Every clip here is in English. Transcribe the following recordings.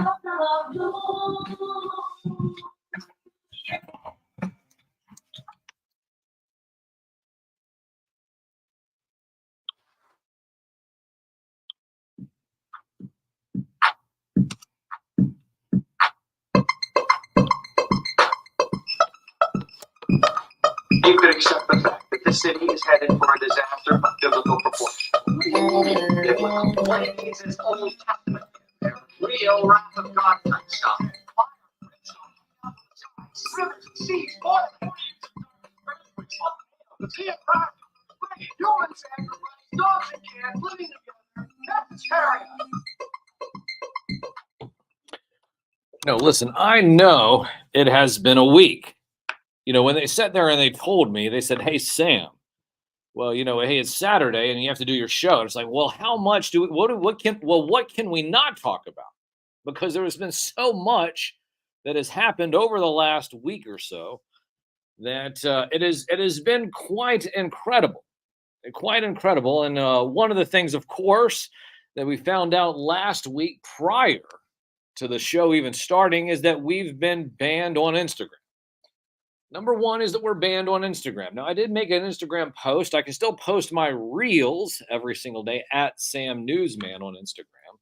You could accept the fact that the city is headed for a disaster of biblical proportion. Biblical plays is Old Testament, real wrath of God type stuff. Rivers and seas, boiling the theocratic, human sacrifice, dogs and cats living together. That's hysteria. No, listen, I know it has been a week. You know, when they sat there and they told me, they said, "Hey, Sam, well, you know, hey, it's Saturday and you have to do your show." And it's like, well, how much do we, what can we not talk about? Because there has been so much that has happened over the last week or so that it has been quite incredible, quite incredible. And one of the things, of course, that we found out last week prior to the show even starting is that we've been banned on Instagram. Number one is that we're banned on Instagram. Now, I did make an Instagram post. I can still post my reels every single day at Sam Newsman on Instagram,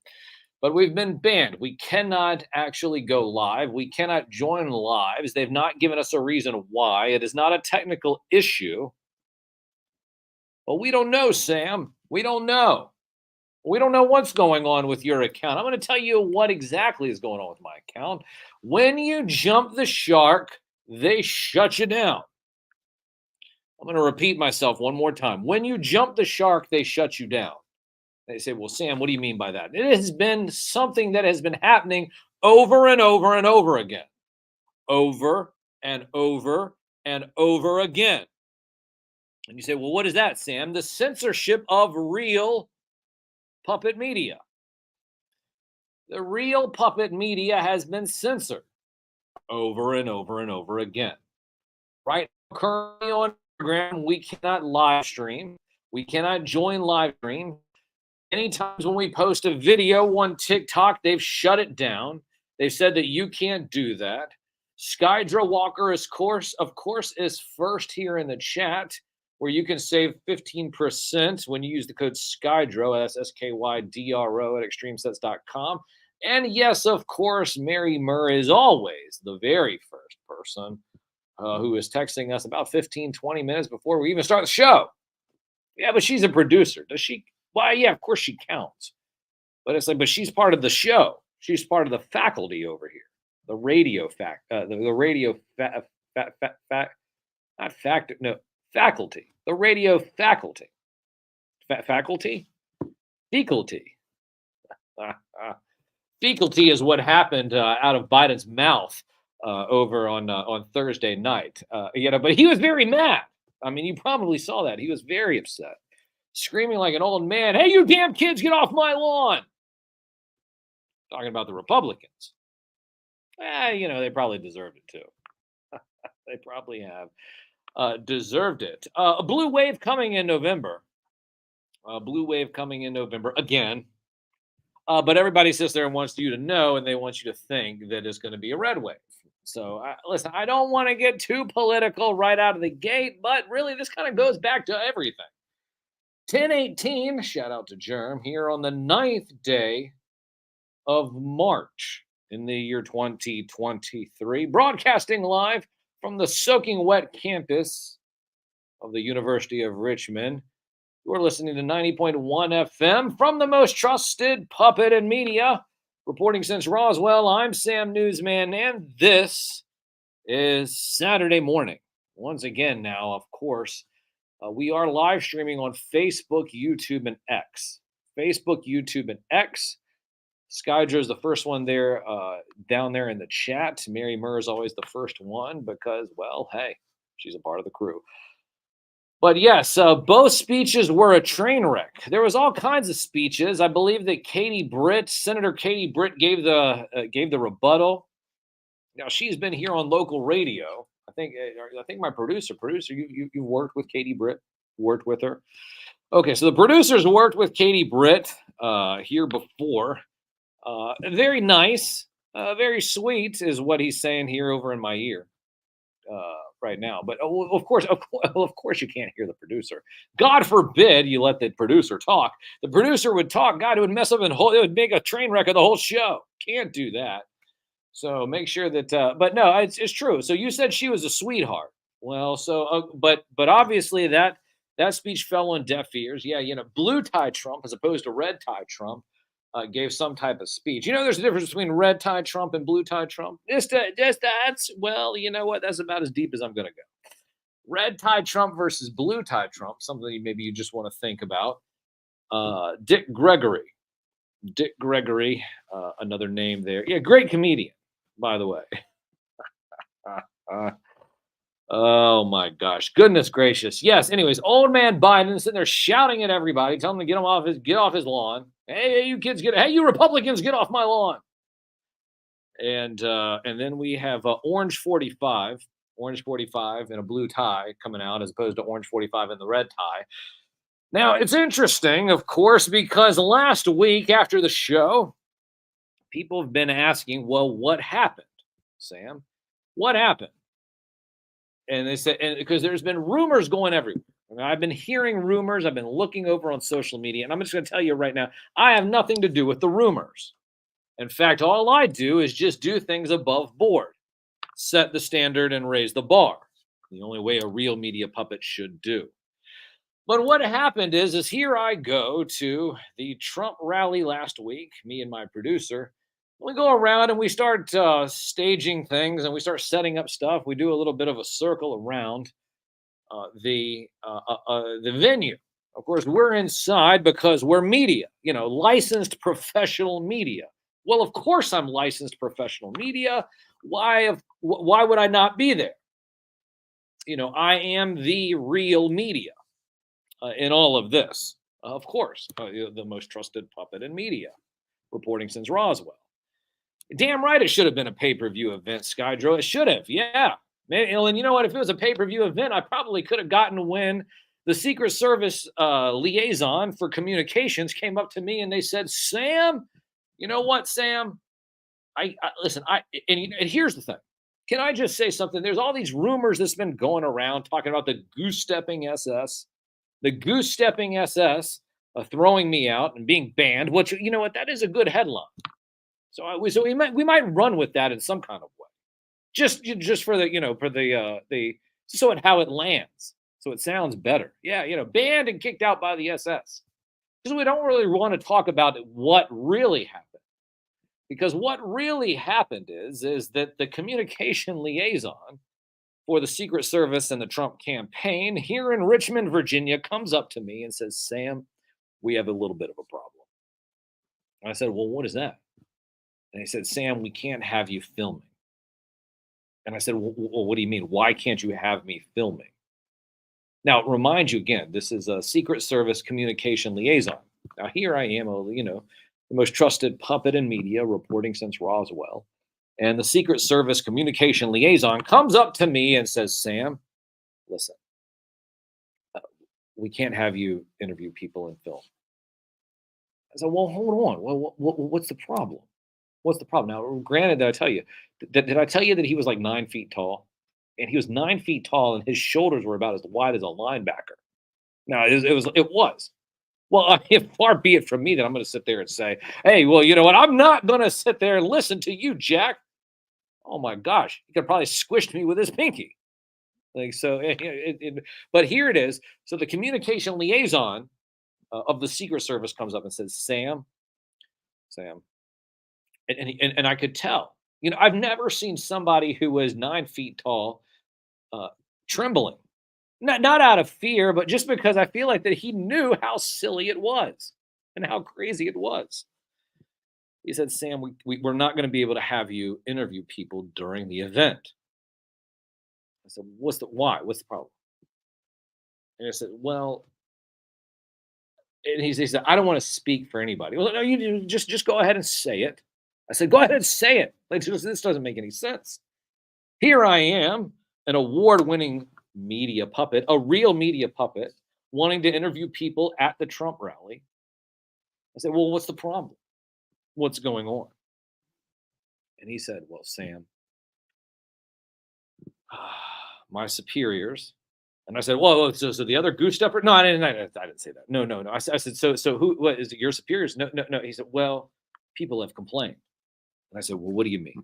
but we've been banned. We cannot actually go live. We cannot join lives. They've not given us a reason why. It is not a technical issue. Well, we don't know, Sam. We don't know. We don't know what's going on with your account. I'm going to tell you what exactly is going on with my account. When you jump the shark, they shut you down. I'm going to repeat myself one more time. When you jump the shark, they shut you down. They say, well, Sam, what do you mean by that? It has been something that has been happening over and over and over again. Over and over and over again. And you say, well, what is that, Sam? The censorship of real puppet media. The real puppet media has been censored over and over and over again. Right now, currently on Instagram, we cannot live stream. We cannot join live stream. Many times when we post a video on TikTok, they've shut it down. They've said that you can't do that. Skydra Walker, of course, is first here in the chat, where you can save 15% when you use the code SKYDRO, that's SKYDRO at extremesets.com. And yes, of course, Mary Murr is always the very first person who is texting us about 15, 20 minutes before we even start the show. Yeah, but she's a producer. Does she? Well, yeah, of course she counts. But it's like, but she's part of the show. She's part of the faculty over here. The radio faculty. The radio faculty. Faculty? Fecalty. Fecalty is what happened out of Biden's mouth over on Thursday night. But he was very mad. I mean, you probably saw that. He was very upset, screaming like an old man, "Hey, you damn kids, get off my lawn!" Talking about the Republicans. They probably deserved it too. They probably have deserved it. A blue wave coming in November. A blue wave coming in November again. But everybody sits there and wants you to know, and they want you to think that it's going to be a red wave. So, listen, I don't want to get too political right out of the gate, but really this kind of goes back to everything. 10/18, shout out to Germ, here on the 9th day of March in the year 2023, broadcasting live from the soaking wet campus of the University of Richmond. You're listening to 90.1 FM from the most trusted puppet and media. Reporting since Roswell, I'm Sam Newsman, and this is Saturday morning. Once again now, of course, we are live streaming on Facebook, YouTube, and X. Facebook, YouTube, and X. Skydra is the first one there, down there in the chat. Mary Murr is always the first one because, well, hey, she's a part of the crew. But yes, both speeches were a train wreck. There was all kinds of speeches. I believe that Senator Katie Britt gave the rebuttal. Now she's been here on local radio. I think my producer, you worked with Katie Britt, worked with her. Okay, so the producers worked with Katie Britt here before. Very nice. Very sweet is what he's saying here over in my ear right now. But of course, of course, you can't hear the producer. God forbid you let the producer talk. The producer would talk. God, it would mess up and it would make a train wreck of the whole show. Can't do that. So make sure that. But no, it's true. So you said she was a sweetheart. Well, so but obviously that speech fell on deaf ears. Yeah, blue tie Trump as opposed to red tie Trump gave some type of speech. There's a difference between red tie Trump and blue tie Trump. Just that's well, you know what? That's about as deep as I'm going to go. Red tie Trump versus blue tie Trump. Something maybe you just want to think about. Dick Gregory. Dick Gregory, another name there. Yeah, great comedian, by the way. Oh my gosh, goodness gracious. Yes. Anyways, old man Biden is sitting there shouting at everybody, telling them to get off his lawn. Hey, you kids, hey, you Republicans, get off my lawn. And then we have Orange 45, Orange 45 in a blue tie coming out as opposed to Orange 45 in the red tie. Now it's interesting, of course, because last week after the show, people have been asking, well, what happened, Sam? What happened? And they said, and because there's been rumors going everywhere. I've been hearing rumors. I've been looking over on social media, and I'm just going to tell you right now, I have nothing to do with the rumors. In fact, all I do is just do things above board, set the standard and raise the bar. The only way a real media puppet should do. But what happened is here I go to the Trump rally last week, me and my producer. We go around and we start staging things and we start setting up stuff. We do a little bit of a circle around the venue. Of course, we're inside because we're media, licensed professional media. Well, of course, I'm licensed professional media. Why would I not be there? I am the real media in all of this. Of course, the most trusted puppet in media, reporting since Roswell. Damn right, it should have been a pay-per-view event, Skydro. It should have, yeah. And you know what? If it was a pay-per-view event, I probably could have gotten when the Secret Service liaison for communications came up to me and they said, Sam, you know what, Sam? I listen. And here's the thing. Can I just say something? There's all these rumors that's been going around talking about the goose-stepping SS, throwing me out and being banned. Which you know what? That is a good headline. So we might run with that in some kind of way, just for the so how it lands, so it sounds better. Yeah, banned and kicked out by the SS, because we don't really want to talk about what really happened. Because what really happened is that the communication liaison for the Secret Service and the Trump campaign here in Richmond, Virginia, comes up to me and says, Sam, we have a little bit of a problem. And I said, well, what is that? And he said, Sam, we can't have you filming. And I said, well, what do you mean? Why can't you have me filming? Now, remind you again, this is a Secret Service communication liaison. Now, here I am, the most trusted puppet in media, reporting since Roswell. And the Secret Service communication liaison comes up to me and says, Sam, listen, we can't have you interview people and film. I said, well, hold on. Well, what's the problem? What's the problem? Now, granted, did I tell you that he was like 9 feet tall? And he was 9 feet tall, and his shoulders were about as wide as a linebacker. Now, it was. Well, far be it from me that I'm going to sit there and say, hey, well, you know what? I'm not going to sit there and listen to you, Jack. Oh, my gosh. He could probably squished me with his pinky. But here it is. So the communication liaison of the Secret Service comes up and says, Sam. And I could tell. I've never seen somebody who was 9 feet tall trembling. Not out of fear, but just because I feel like that he knew how silly it was and how crazy it was. He said, Sam, we're not going to be able to have you interview people during the event. I said, why? What's the problem? And I said, well, and he said, I don't want to speak for anybody. Well, no, you just go ahead and say it. I said, go ahead and say it. This doesn't make any sense. Here I am, an award-winning media puppet, a real media puppet, wanting to interview people at the Trump rally. I said, well, what's the problem? What's going on? And he said, "Well, Sam, my superiors." And I said, "Whoa, so the other goose stepper?" No, I didn't say that. No, no, no. I said, "So who? What is it? Your superiors?" No, no, no. He said, "Well, people have complained." And I said, "Well, what do you mean?"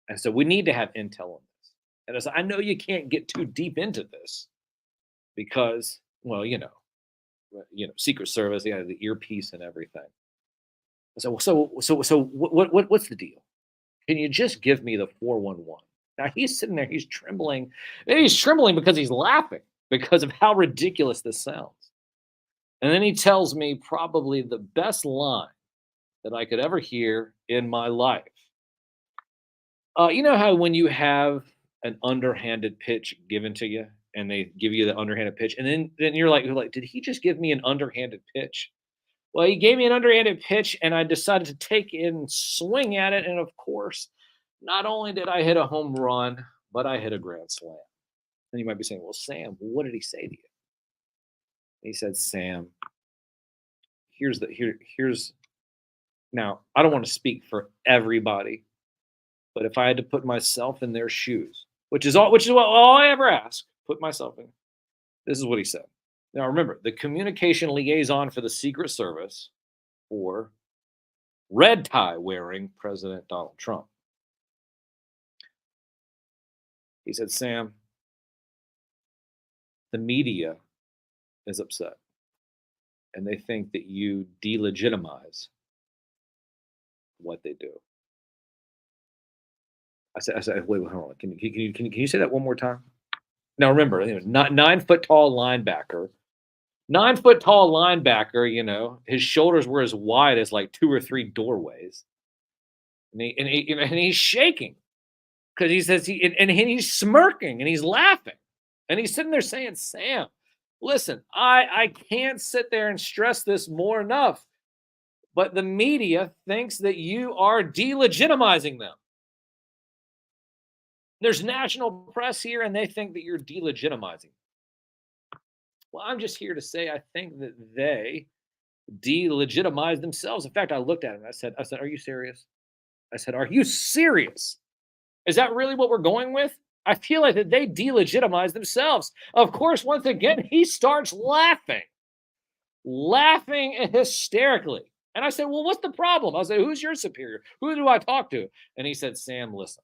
And so we need to have intel on this. And I said, "I know you can't get too deep into this because, well, Secret Service, the earpiece and everything." I said, "Well, so what's the deal? Can you just give me the 411?" Now he's sitting there, he's trembling. And he's trembling because he's laughing because of how ridiculous this sounds. And then he tells me probably the best line that I could ever hear in my life. You know how when you have an underhanded pitch given to you and they give you the underhanded pitch, and then you're like, did he just give me an underhanded pitch? Well, he gave me an underhanded pitch, and I decided to take it and swing at it. And of course, not only did I hit a home run, but I hit a grand slam. And you might be saying, "Well, Sam, what did he say to you?" He said, "Sam, here's now. I don't want to speak for everybody, but if I had to put myself in their shoes, which is what all I ever ask, put myself in. This is what he said." Now, remember, the communication liaison for the Secret Service or red tie wearing President Donald Trump. He said, "Sam, the media is upset and they think that you delegitimize what they do." I said, "Wait, hold on. Can you say that one more time?" Now, remember, not 9 foot tall linebacker, 9 foot tall linebacker, his shoulders were as wide as like two or three doorways. And he's shaking because he says he's smirking and he's laughing. And he's sitting there saying, "Sam, listen, I can't sit there and stress this more enough. But the media thinks that you are delegitimizing them. There's national press here and they think that you're delegitimizing." Well, I'm just here to say I think that they delegitimize themselves. In fact, I looked at him and I said, "Are you serious?" I said, "Are you serious? Is that really what we're going with?" I feel like that they delegitimize themselves. Of course, once again, he starts laughing hysterically. And I said, "Well, what's the problem?" I said, "Who's your superior? Who do I talk to?" And he said, "Sam, listen,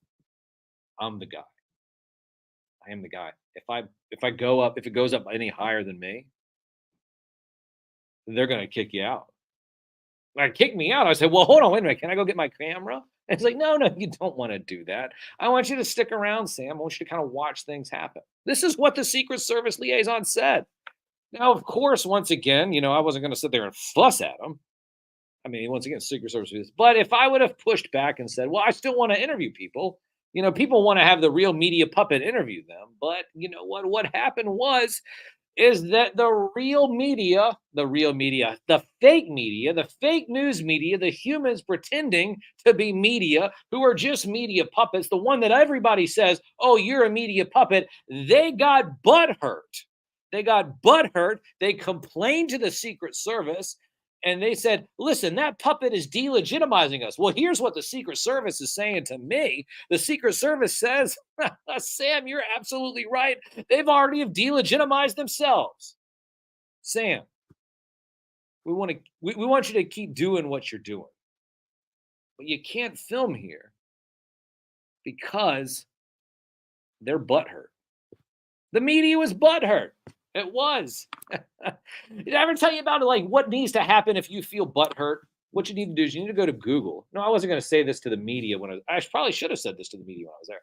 I'm the guy. I am the guy. If it goes up any higher than me, they're gonna kick you out." Like, kick me out. I said, "Well, hold on, wait a minute. Can I go get my camera?" And it's like, "No, no, you don't want to do that. I want you to stick around, Sam. I want you to kind of watch things happen." This is what the Secret Service liaison said. Now, of course, once again, I wasn't going to sit there and fuss at him. I mean, once again, Secret Service. But if I would have pushed back and said, "Well, I still want to interview people," people want to have the real media puppet interview them. But you know what? What happened is that the fake media, the fake news media, the humans pretending to be media who are just media puppets, the one that everybody says, "Oh, you're a media puppet," they got butthurt. They got butthurt. They complained to the Secret Service and they said, "Listen, that puppet is delegitimizing us." Well, here's what the Secret Service is saying to me. The Secret Service says, "Sam, you're absolutely right. They've already have delegitimized themselves. Sam, we want you to keep doing what you're doing. But you can't film here because they're butthurt." The media was butthurt. It was. Did I ever tell you about like what needs to happen if you feel butthurt? What you need to do is you need to go to Google. No, I wasn't going to say this to the media I probably should have said this to the media when I was there.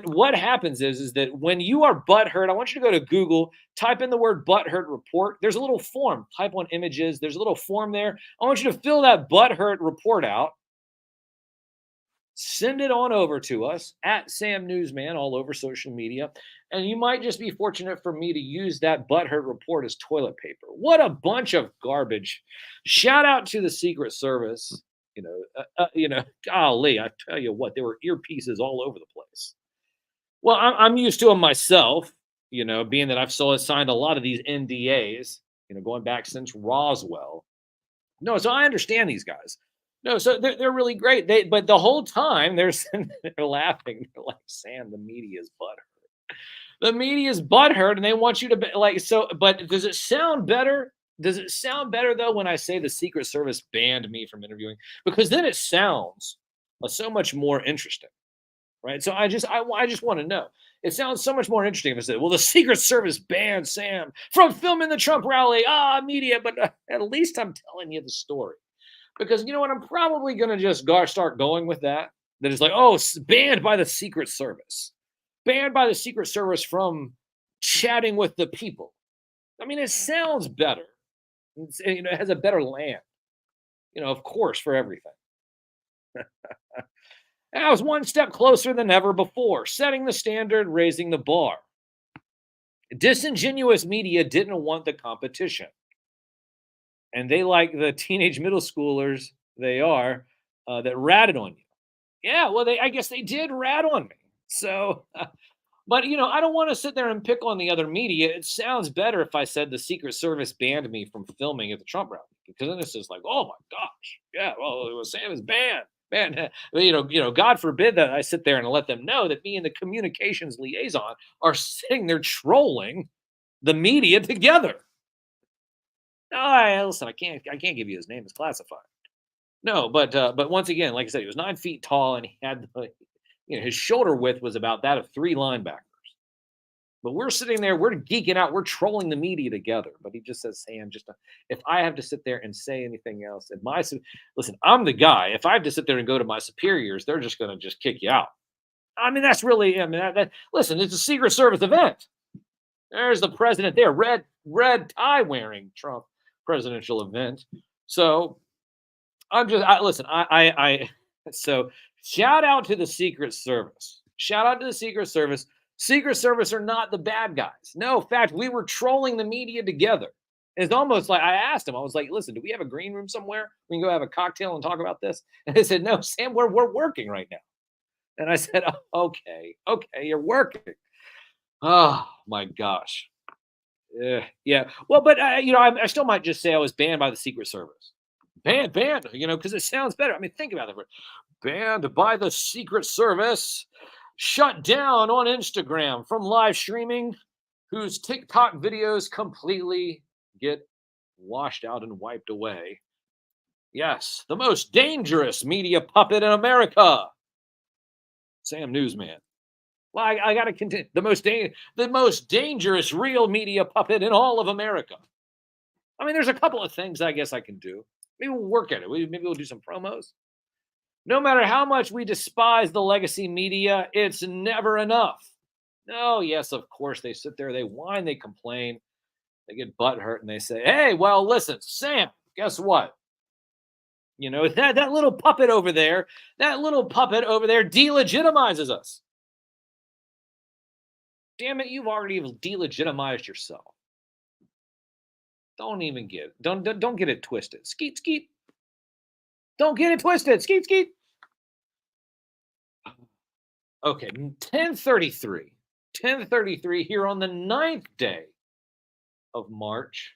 What happens is that when you are butthurt, I want you to go to Google, type in the word butthurt report. There's a little form. Type on images. There's a little form there. I want you to fill that butthurt report out. Send it on over to us at Sam Newsman all over social media. And you might just be fortunate for me to use that butthurt report as toilet paper. What a bunch of garbage. Shout out to the Secret Service. Golly, I tell you what, there were earpieces all over the place. Well, I'm used to them myself, being that I've signed a lot of these NDAs, going back since Roswell. No, so I understand these guys. No, so they're really great. But the whole time they're laughing. They're like, Sam, the media is butthurt. The media is butthurt, and they want you to be like so. But does it sound better? Does it sound better though when I say the Secret Service banned me from interviewing? Because then it sounds so much more interesting, right? So I just want to know. It sounds so much more interesting if I said, "Well, the Secret Service banned Sam from filming the Trump rally." Media, but at least I'm telling you the story. Because you know what? I'm probably going to just start going with that. That is like, oh, banned by the Secret Service. Banned by the Secret Service from chatting with the people. I mean, it sounds better. It has a better land. Of course, for everything. I was one step closer than ever before, setting the standard, raising the bar. Disingenuous media didn't want the competition. And they like the teenage middle schoolers they are that ratted on you. Yeah, well, I guess they did rat on me. So, but I don't want to sit there and pick on the other media. It sounds better if I said the Secret Service banned me from filming at the Trump rally, because then it's just like, oh my gosh, yeah, well, it was banned. Man, God forbid that I sit there and let them know that me and the communications liaison are sitting there trolling the media together. Listen, I can't give you his name. It's classified. No, but once again, like I said, he was 9 feet tall and he had his shoulder width was about that of 3 linebackers. But we're sitting there, we're geeking out, we're trolling the media together. But he just says, Sam, if I have to sit there and say anything else, listen, I'm the guy. If I have to sit there and go to my superiors, they're just going to just kick you out. I mean, that's really, listen, it's a Secret Service event. There's the president there, red tie wearing Trump presidential event. So so shout out to the Secret Service. Shout out to the Secret Service. Secret Service are not the bad guys. No, in fact, we were trolling the media together. It's almost like I asked him, I was like, listen, do we have a green room somewhere? We can go have a cocktail and talk about this. And they said, no, Sam, we're working right now. And I said, oh, okay, you're working. Oh my gosh. Yeah. Well, but I still might just say I was banned by the Secret Service. Banned, because it sounds better. I mean, think about it. Banned by the Secret Service, shut down on Instagram from live streaming, whose TikTok videos completely get washed out and wiped away. Yes, the most dangerous media puppet in America, Sam Newsman. Well, I got to continue. The most dangerous real media puppet in all of America. I mean, there's a couple of things I guess I can do. Maybe we'll work at it. Maybe we'll do some promos. No matter how much we despise the legacy media, it's never enough. No, yes, of course, they sit there, they whine, they complain, they get butthurt, and they say, hey, well, listen, Sam, guess what? That little puppet over there delegitimizes us. Damn it, you've already delegitimized yourself. Don't even get it. Don't get it twisted. Skeet, skeet. Don't get it twisted. Skeet, skeet. Okay, 10:33. 10:33 here on the 9th day of March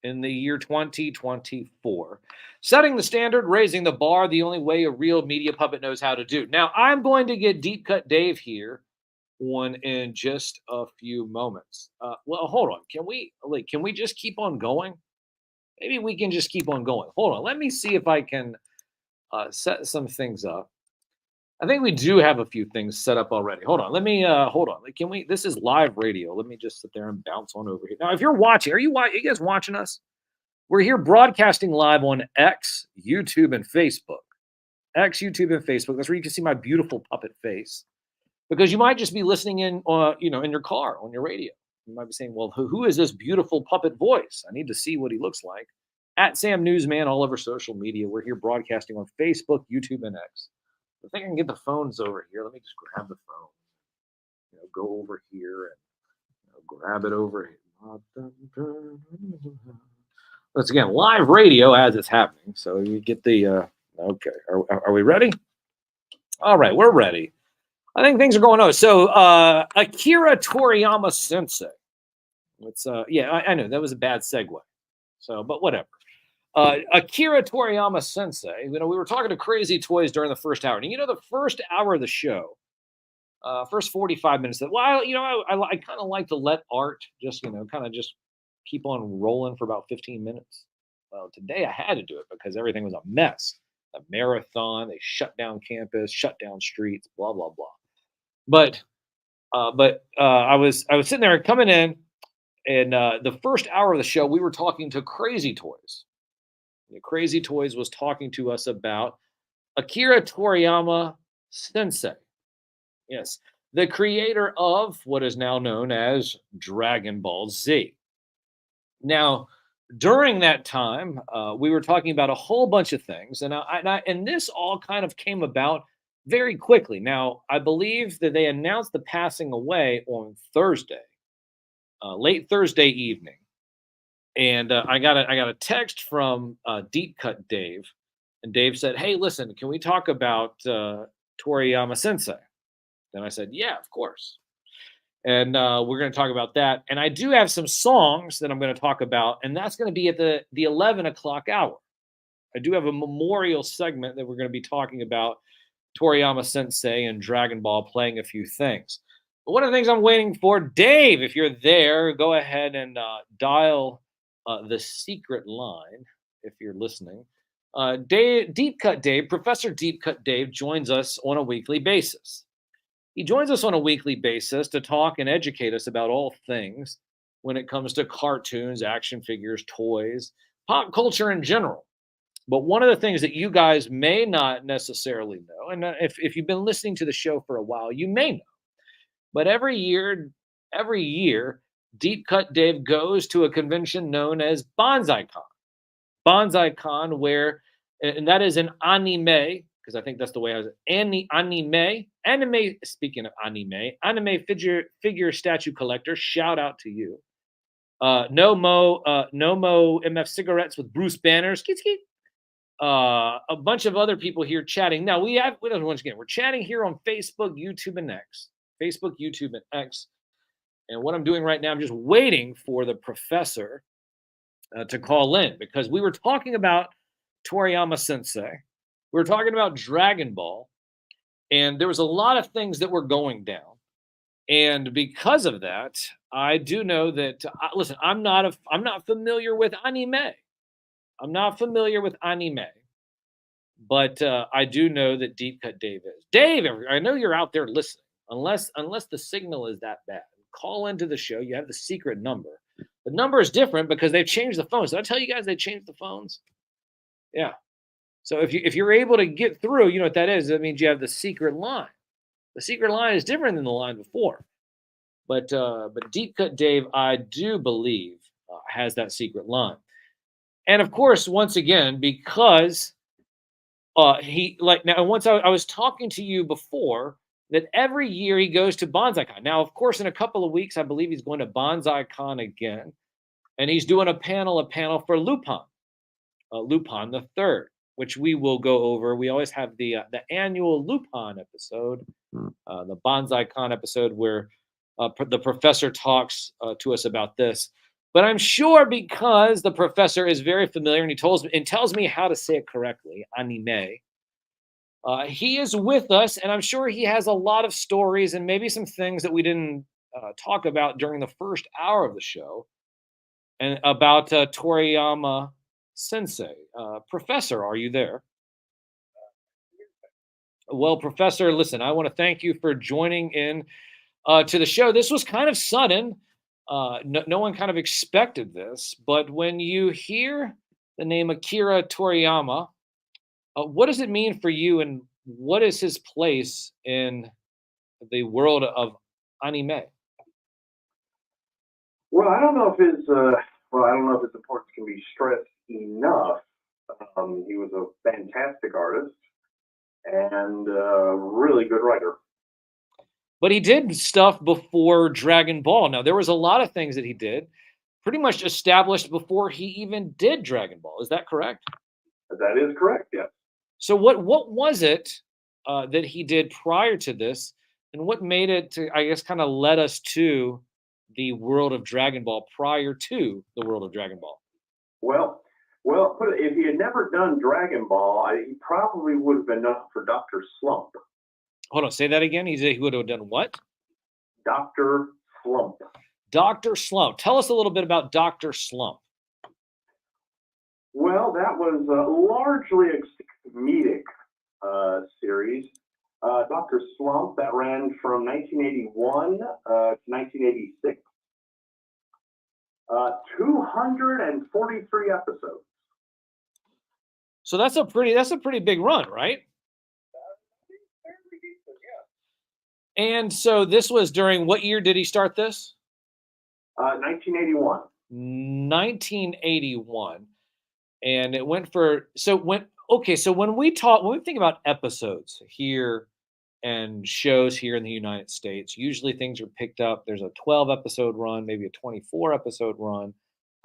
in the year 2024. Setting the standard, raising the bar, the only way a real media puppet knows how to do. Now, I'm going to get Deep Cut Dave here in just a few moments. Well, hold on. Can we just keep on going? Maybe we can just keep on going. Hold on. Let me see if I can set some things up. I think we do have a few things set up already. Hold on. Let me hold on. This is live radio. Let me just sit there and bounce on over here. Now, if you're watching, are you guys watching us? We're here broadcasting live on X, YouTube, and Facebook. X, YouTube, and Facebook. That's where you can see my beautiful puppet face. Because you might just be listening in, in your car, on your radio. You might be saying, well, who is this beautiful puppet voice? I need to see what he looks like. At Sam Newsman, all over social media. We're here broadcasting on Facebook, YouTube, and X. I think I can get the phones over here. Let me just grab the phone. Go over here and grab it over here. Once again, live radio as it's happening. So you get the, okay. Are we ready? All right, we're ready. I think things are going on. So Akira Toriyama Sensei. It's I know that was a bad segue. So, but whatever. Akira Toriyama Sensei. We were talking to Crazy Toys during the first hour, and the first hour of the show, first 45 minutes. Well, I kind of like to let art just kind of just keep on rolling for about 15 minutes. Well, today I had to do it because everything was a mess. A marathon. They shut down campus, shut down streets, blah blah blah. But I was sitting there coming in, and the first hour of the show, we were talking to Crazy Toys. Crazy Toys was talking to us about Akira Toriyama Sensei. Yes, the creator of what is now known as Dragon Ball Z. Now, during that time, we were talking about a whole bunch of things, and this all kind of came about very quickly. Now, I believe that they announced the passing away on Thursday, late Thursday evening, and I got a text from Deep Cut Dave, and Dave said, "Hey, listen, can we talk about Toriyama Sensei?" And I said, "Yeah, of course." And we're going to talk about that. And I do have some songs that I'm going to talk about, and that's going to be at the 11 o'clock hour. I do have a memorial segment that we're going to be talking about Toriyama Sensei and Dragon Ball, playing a few things. But one of the things I'm waiting for, Dave, if you're there, go ahead and dial the secret line if you're listening. Deep Cut Dave, Professor Deep Cut Dave, joins us on a weekly basis. He joins us on a weekly basis to talk and educate us about all things when it comes to cartoons, action figures, toys, pop culture in general. But one of the things that you guys may not necessarily know, and if you've been listening to the show for a while, you may know, but every year, Deep Cut Dave goes to a convention known as Banzai Con. Banzai Con, and that is an anime, because I think that's the way I was. Anime. Speaking of anime figure statue collector. Shout out to you. No Mo MF cigarettes with Bruce Banner. Skeet skeet. A bunch of other people here chatting. Now once again, we're chatting here on Facebook, YouTube, and X. Facebook, YouTube, and X. And what I'm doing right now, I'm just waiting for the professor to call in, because we were talking about Toriyama Sensei. We were talking about Dragon Ball, and there was a lot of things that were going down. And because of that, I do know that. Listen, I'm not familiar with anime. I'm not familiar with anime, but I do know that Deep Cut Dave is. Dave, I know you're out there listening. Unless the signal is that bad, call into the show. You have the secret number. The number is different because they've changed the phones. Did I tell you guys they changed the phones? Yeah. So if you're able to get through, you know what that is. That means you have the secret line. The secret line is different than the line before. But Deep Cut Dave, I do believe, has that secret line. And of course, once again, because I was talking to you before that every year he goes to BonsaiCon. Now, of course, in a couple of weeks, I believe he's going to BonsaiCon again, and he's doing a panel for Lupin the Third, which we will go over. We always have the annual Lupin episode, the BonsaiCon episode, where the professor talks to us about this. But I'm sure because the professor is very familiar and he tells me how to say it correctly, anime. He is with us, and I'm sure he has a lot of stories and maybe some things that we didn't talk about during the first hour of the show, and about Toriyama Sensei. Professor, are you there? Well, Professor, listen, I want to thank you for joining in to the show. This was kind of sudden. No one kind of expected this, but when you hear the name Akira Toriyama, what does it mean for you, and what is his place in the world of anime? Well, I don't know if his importance can be stressed enough. He was a fantastic artist and a really good writer. But he did stuff before Dragon Ball. Now, there was a lot of things that he did pretty much established before he even did Dragon Ball. Is that correct? That is correct, yes. So what was it that he did prior to this, and what made it to, I guess, kind of led us to the world of Dragon Ball prior to the world of Dragon Ball? Well, Well, if he had never done Dragon Ball, he probably would have been up for Dr. Slump. Hold on, say that again. He would have done what? Dr. Slump. Dr. Slump. Tell us a little bit about Dr. Slump. Well, that was largely a comedic series. Dr. Slump, that ran from 1981 to 1986. 243 episodes. So that's a pretty big run, right? Fairly decent, yeah. And so this was during what year did he start this? 1981. 1981. And it went for so when we think about episodes here and shows here in the United States, usually things are picked up. There's a 12 episode run, maybe a 24 episode run.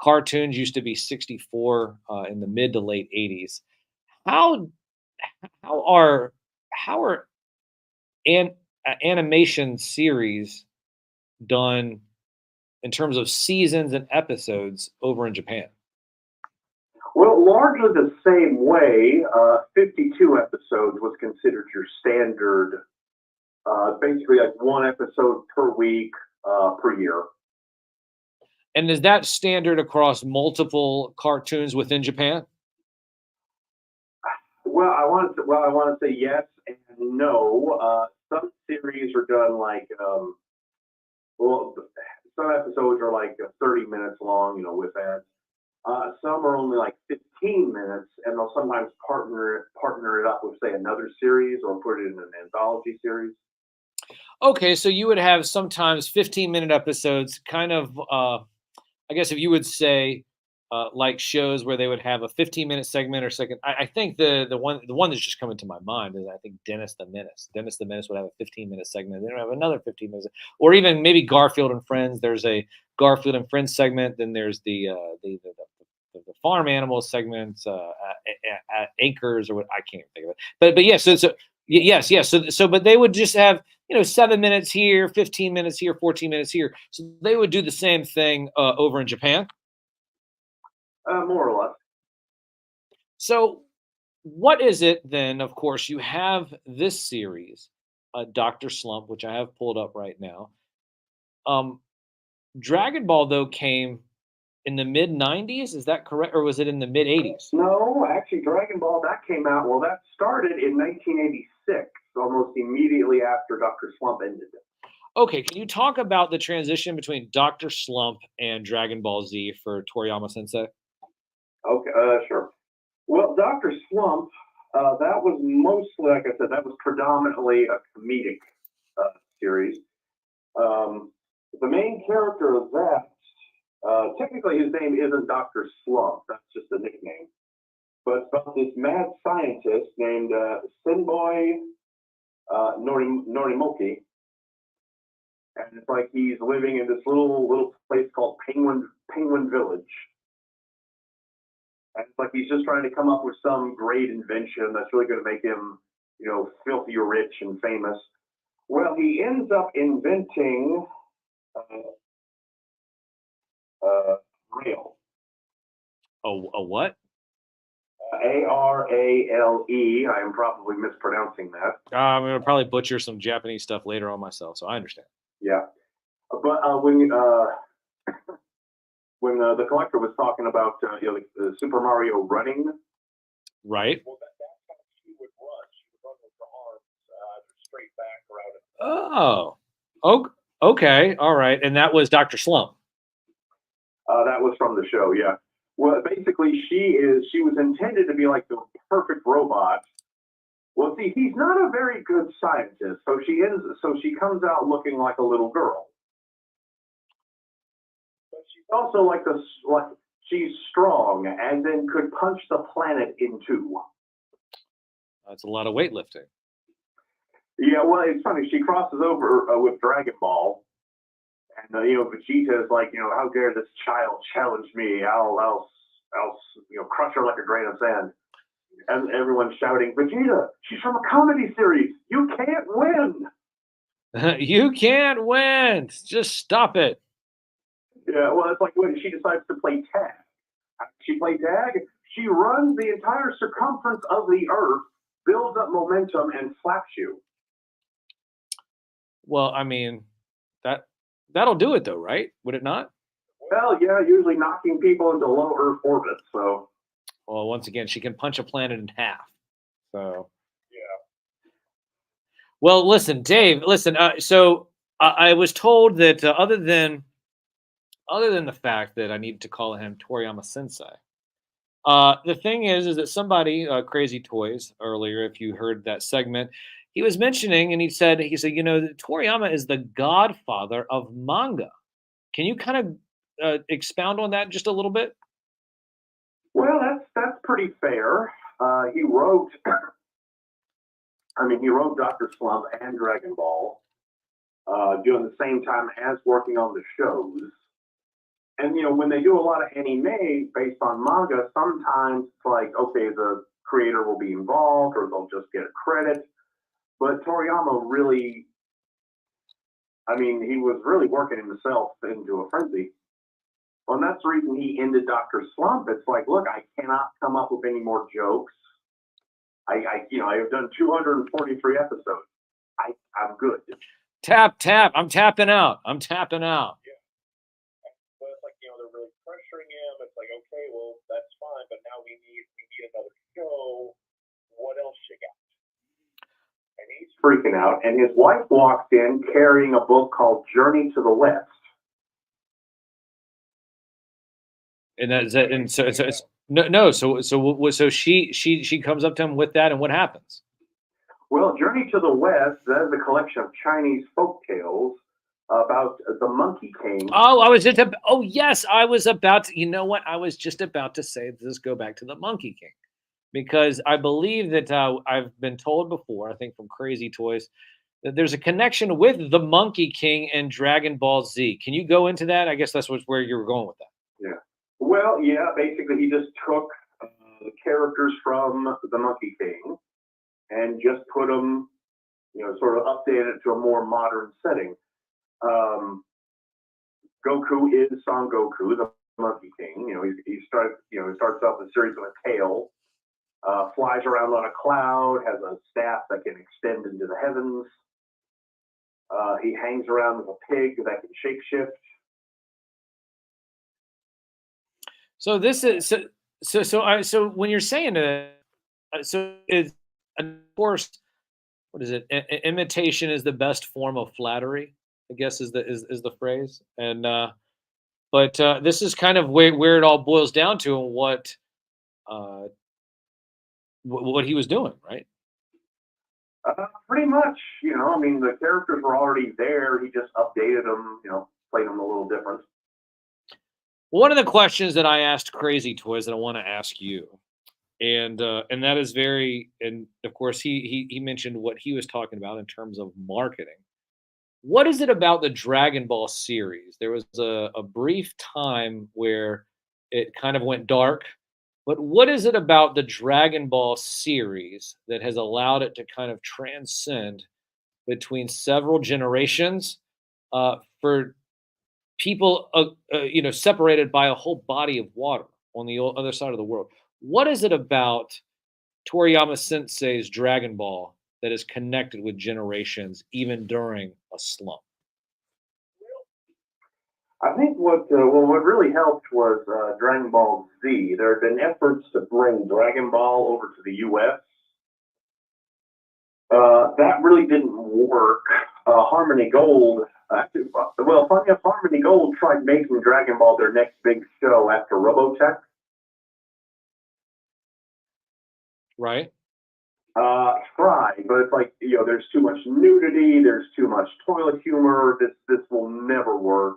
Cartoons used to be 64 in the mid to late 80s. How are animation series done in terms of seasons and episodes over in Japan? Well, largely the same way. 52 episodes was considered your standard, basically like one episode per week, per year. And is that standard across multiple cartoons within Japan? Well, I want to say yes and no. Some series are done like, some episodes are like 30 minutes long, with ads. Some are only like 15 minutes, and they'll sometimes partner it up with, say, another series or put it in an anthology series. Okay, so you would have sometimes 15-minute episodes, kind of, I guess if you would say, like shows where they would have a 15-minute segment or second. I think the one that's just coming to my mind is I think Dennis the Menace. Dennis the Menace would have a 15-minute segment. Then have another 15 minutes, or even maybe Garfield and Friends. There's a Garfield and Friends segment. Then there's the farm animals segments, anchors, or what I can't think of it. But yes, yes. So but they would just have 7 minutes here, 15 minutes here, 14 minutes here. So they would do the same thing over in Japan. More or less. So what is it then? Of course, you have this series, Dr. Slump, which I have pulled up right now. Dragon Ball, though, came in the mid 90s. Is that correct? Or was it in the mid 80s? No, actually, Dragon Ball, that came out, that started in 1986, almost immediately after Dr. Slump ended it. Okay, can you talk about the transition between Dr. Slump and Dragon Ball Z for Toriyama Sensei? Okay, sure. Well, Dr. Slump, that was mostly, like I said, that was predominantly a comedic series. The main character of that, technically his name isn't Dr. Slump, that's just a nickname. But it's about this mad scientist named Senboi Norimoki. And it's like he's living in this little place called Penguin Village. And it's like he's just trying to come up with some great invention that's really going to make him, filthy rich and famous. Well, he ends up inventing rail. A what? Arale. I am probably mispronouncing that. I'm going to probably butcher some Japanese stuff later on myself, so I understand. Yeah. But when the collector was talking about Super Mario running, right? Well, that's how she would run. She would run with her arms straight back around. Oh, okay, all right. And that was Dr. Slump. That was from the show, yeah. Well, basically, she was intended to be like the perfect robot. Well, see, he's not a very good scientist, so she comes out looking like a little girl. But she's also she's strong and then could punch the planet in two. That's a lot of weightlifting. Yeah, well, it's funny. She crosses over with Dragon Ball, and Vegeta is like, how dare this child challenge me? I'll crush her like a grain of sand. And everyone's shouting, Vegeta, she's from a comedy series. You can't win. You can't win. Just stop it. Yeah, well, it's like when she decides to play tag. She played tag. She runs the entire circumference of the Earth, builds up momentum, and slaps you. Well, I mean, that'll do it though, right? Would it not? Well, yeah, usually knocking people into low Earth orbit. So, Well, once again, she can punch a planet in half. So, yeah. well, listen, Dave. Listen. So I was told that other than the fact that I need to call him Toriyama Sensei, the thing is that somebody, Crazy Toys, earlier, if you heard that segment, he was mentioning, and he said, you know, that Toriyama is the godfather of manga. Can you kind of expound on that just a little bit? Well, that's pretty fair. He wrote, he wrote Doctor Slump and Dragon Ball during the same time as working on the shows. And when they do a lot of anime based on manga, sometimes it's like, okay, the creator will be involved, or they'll just get a credit. But Toriyama really, he was really working himself into a frenzy. Well, and that's the reason he ended Dr. Slump. It's like, look, I cannot come up with any more jokes. I've done 243 episodes. I'm good. Tap. I'm tapping out. I'm tapping out. Yeah. But it's like, they're really pressuring him. It's like, okay, well, that's fine, but now we need another show. What else you got? And he's freaking out, and his wife walks in carrying a book called Journey to the West. And that's it. And so it's no. So she comes up to him with that, and what happens? Well, Journey to the West, that is a collection of Chinese folk tales about the Monkey King. Yes, I was about to, you know what? I was just about to say, let's go back to the Monkey King. Because I believe that I've been told before, I think from Crazy Toys, that there's a connection with the Monkey King and Dragon Ball Z. Can you go into that? I guess that's where you were going with that. Yeah. Well, yeah, basically he just took the characters from the Monkey King and just put them, sort of updated it to a more modern setting. Goku is Son Goku, the Monkey King. He starts off the series with a tail, flies around on a cloud, has a staff that can extend into the heavens. He hangs around with a pig that can shapeshift. So this is so when you're saying so it's, of course, what is it? Imitation is the best form of flattery, I guess is the phrase. And but this is kind of where it all boils down to, and what he was doing, right? Pretty much, the characters were already there. He just updated them, played them a little different. One of the questions that I asked Crazy Toys that I want to ask you, and that is and of course he mentioned what he was talking about in terms of marketing. What is it about the Dragon Ball series? There was a brief time where it kind of went dark, but what is it about the Dragon Ball series that has allowed it to kind of transcend between several generations for people, separated by a whole body of water on the other side of the world? What is it about Toriyama Sensei's Dragon Ball that is connected with generations even during a slump? I think what really helped was Dragon Ball Z. There have been efforts to bring Dragon Ball over to the U.S. That really didn't work. Harmony Gold, funny enough, Harmony Gold tried making Dragon Ball their next big show after Robotech. Right. Try, but it's like, there's too much nudity, there's too much toilet humor. This will never work.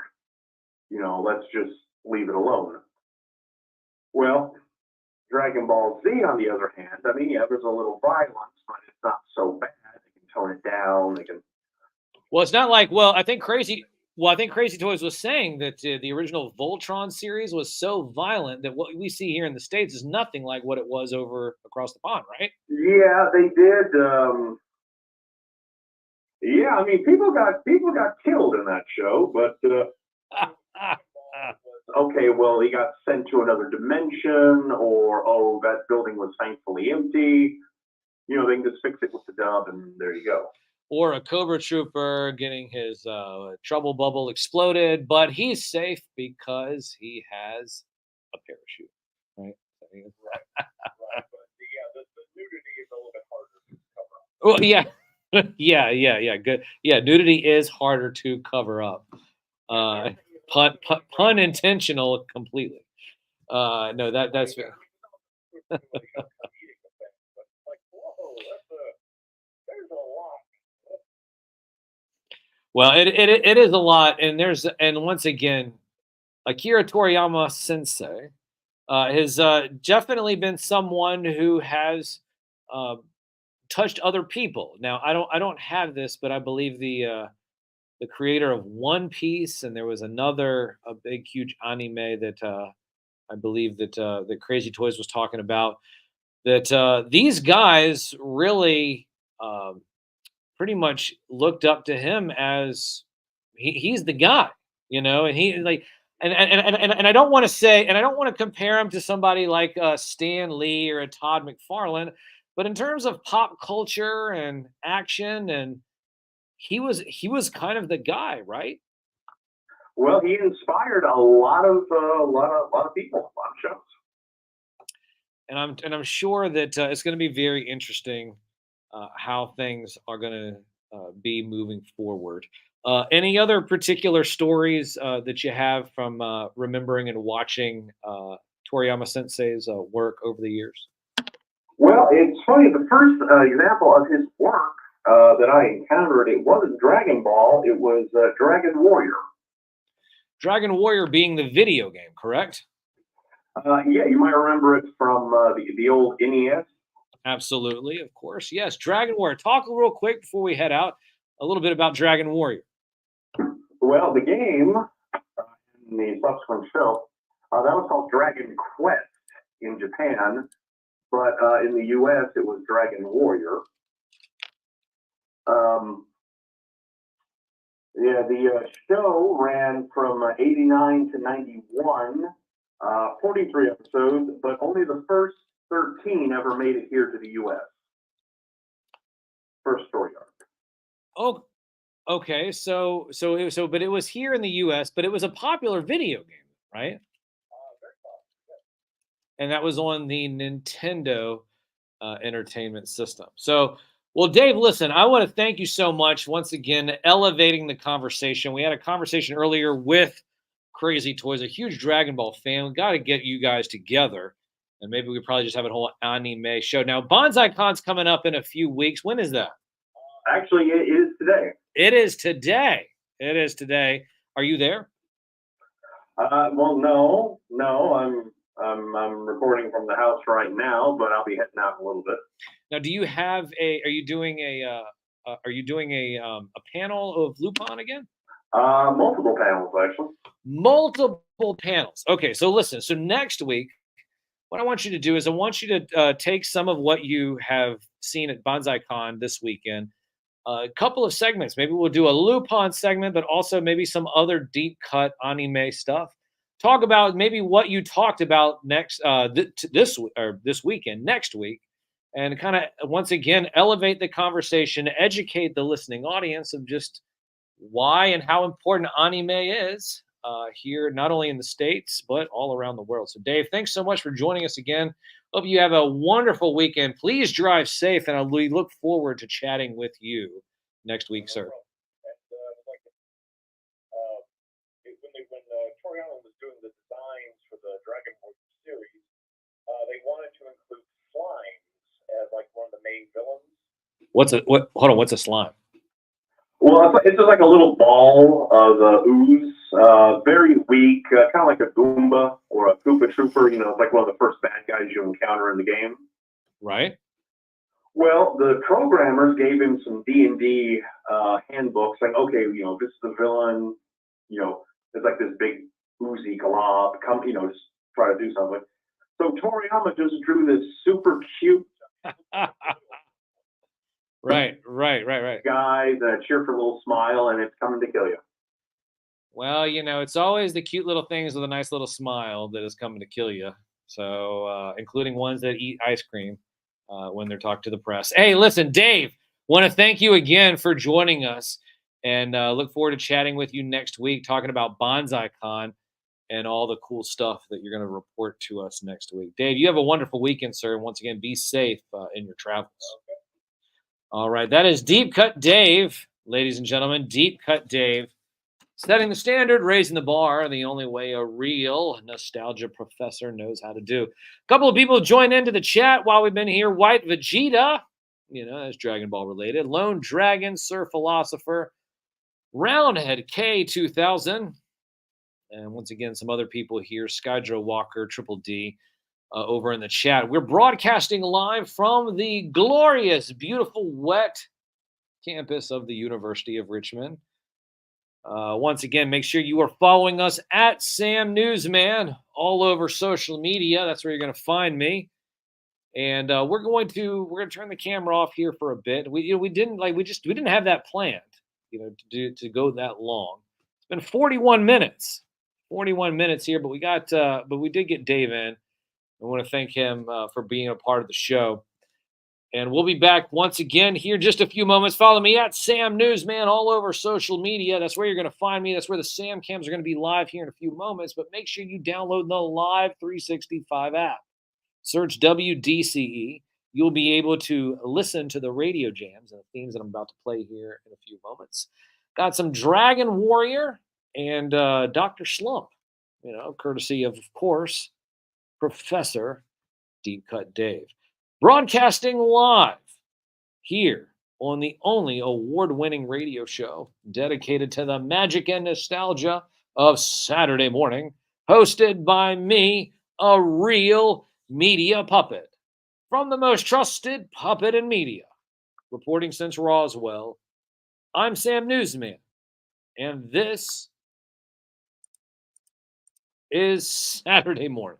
Let's just leave it alone. Well, Dragon Ball Z, on the other hand, there's a little violence, but it's not so bad. They can tone it down. They can. Well, it's not like. I think Crazy Toys was saying that the original Voltron series was so violent that what we see here in the States is nothing like what it was over across the pond, right? Yeah, they did. People got killed in that show, but okay, well, he got sent to another dimension, or, oh, that building was thankfully empty. You know, they can just fix it with the dub, and there you go. Or a Cobra Trooper getting his trouble bubble exploded, but he's safe because he has a parachute, right? The nudity is a little bit harder to cover up. Well, yeah, yeah. Good. Yeah, nudity is harder to cover up. Pun intentional completely. No, that's well, it is a lot, and once again, Akira Toriyama Sensei has definitely been someone who has uh, touched other people. Now, I don't have this, but I believe the creator of One Piece, and there was another a big huge anime that I believe that Crazy Toys was talking about. That these guys really pretty much looked up to him as he's the guy, and he like. And I don't want to say, and I don't want to compare him to somebody like Stan Lee or a Todd McFarlane, but in terms of pop culture and action, and he was kind of the guy, right? Well, he inspired a lot of people, a lot of shows. And I'm sure that it's going to be very interesting how things are going to be moving forward. Any other particular stories that you have from remembering and watching Toriyama Sensei's work over the years? Well, it's funny. The first example of his work that I encountered, it wasn't Dragon Ball. It was Dragon Warrior. Dragon Warrior being the video game, correct? Yeah, you might remember it from the old NES. Absolutely, of course. Yes, Dragon Warrior. Talk real quick before we head out a little bit about Dragon Warrior. Well, the game in the subsequent show that was called Dragon Quest in Japan, but in the U.S. it was Dragon Warrior. Yeah, the show ran from 89 to 91, 43 episodes, but only the first 13 ever made it here to the U.S. First story arc. Oh, okay. But it was here in the U.S., but it was a popular video game, right? And that was on the Nintendo Entertainment System. So, well, Dave, listen, I want to thank you so much once again, elevating the conversation. We had a conversation earlier with Crazy Toys, a huge Dragon Ball fan. We got to get you guys together, and maybe we could probably just have a whole anime show. Now, BonsaiCon's coming up in a few weeks. When is that? Actually, it is today. It is today. It is today. Are you there? Well, no, I'm recording from the house right now, but I'll be heading out in a little bit. Now, do you have a? Are you doing a panel of Lupin again? Multiple panels actually. Multiple panels. Okay, so listen. So next week, what I want you to do is I want you to take some of what you have seen at BonsaiCon this weekend. A couple of segments. Maybe we'll do a Lupin segment, but also maybe some other deep cut anime stuff. Talk about maybe what you talked about next this weekend, next week, and kind of once again elevate the conversation, educate the listening audience of just why and how important anime is here, not only in the States but all around the world. So, Dave, thanks so much for joining us again. Hope you have a wonderful weekend. Please drive safe, and we look forward to chatting with you next week, sir. When Toriyama was doing the designs for the Dragon Ball series, they wanted to include slimes as like one of the main villains. What's a slime? Well, it's just like a little ball of ooze, very weak, kind of like a Goomba or a Koopa Trooper. You know, it's like one of the first bad guys you encounter in the game. Right. Well, the programmers gave him some D&D handbooks, like, okay, you know, this is the villain, you know, it's like this big oozy glob, come, you know, just try to do something. So Toriyama just drew this super cute Right. guy, a cheerful little smile, and it's coming to kill you. Well, it's always the cute little things with a nice little smile that is coming to kill you. So, including ones that eat ice cream when they're talking to the press. Hey, listen, Dave, want to thank you again for joining us, and look forward to chatting with you next week, talking about BonsaiCon and all the cool stuff that you're going to report to us next week. Dave, you have a wonderful weekend, sir. And once again, be safe in your travels. All right, that is Deep Cut Dave, ladies and gentlemen. Deep Cut Dave. Setting the standard, raising the bar, the only way a real nostalgia professor knows how to do. A couple of people joined into the chat while we've been here. White Vegeta, that's Dragon Ball related. Lone Dragon, Sir Philosopher, Roundhead K2000, and once again, some other people here. Skydro Walker, Triple D, over in the chat. We're broadcasting live from the glorious, beautiful, wet campus of the University of Richmond. Once again, make sure you are following us at Sam Newsman all over social media. That's where you're going to find me. And we're going to turn the camera off here for a bit. We didn't have that planned, to go that long. It's been 41 minutes here, but we did get Dave in. I want to thank him for being a part of the show. And we'll be back once again here in just a few moments. Follow me at Sam Newsman all over social media. That's where you're going to find me. That's where the Sam Cams are going to be live here in a few moments. But make sure you download the Live 365 app. Search WDCE. You'll be able to listen to the radio jams and the themes that I'm about to play here in a few moments. Got some Dragon Warrior and Dr. Slump, courtesy of course, Professor Deep Cut Dave. Broadcasting live here on the only award-winning radio show dedicated to the magic and nostalgia of Saturday morning, hosted by me, a real media puppet from the most trusted puppet in media, reporting since Roswell. I'm Sam Newsman, and this is Saturday morning.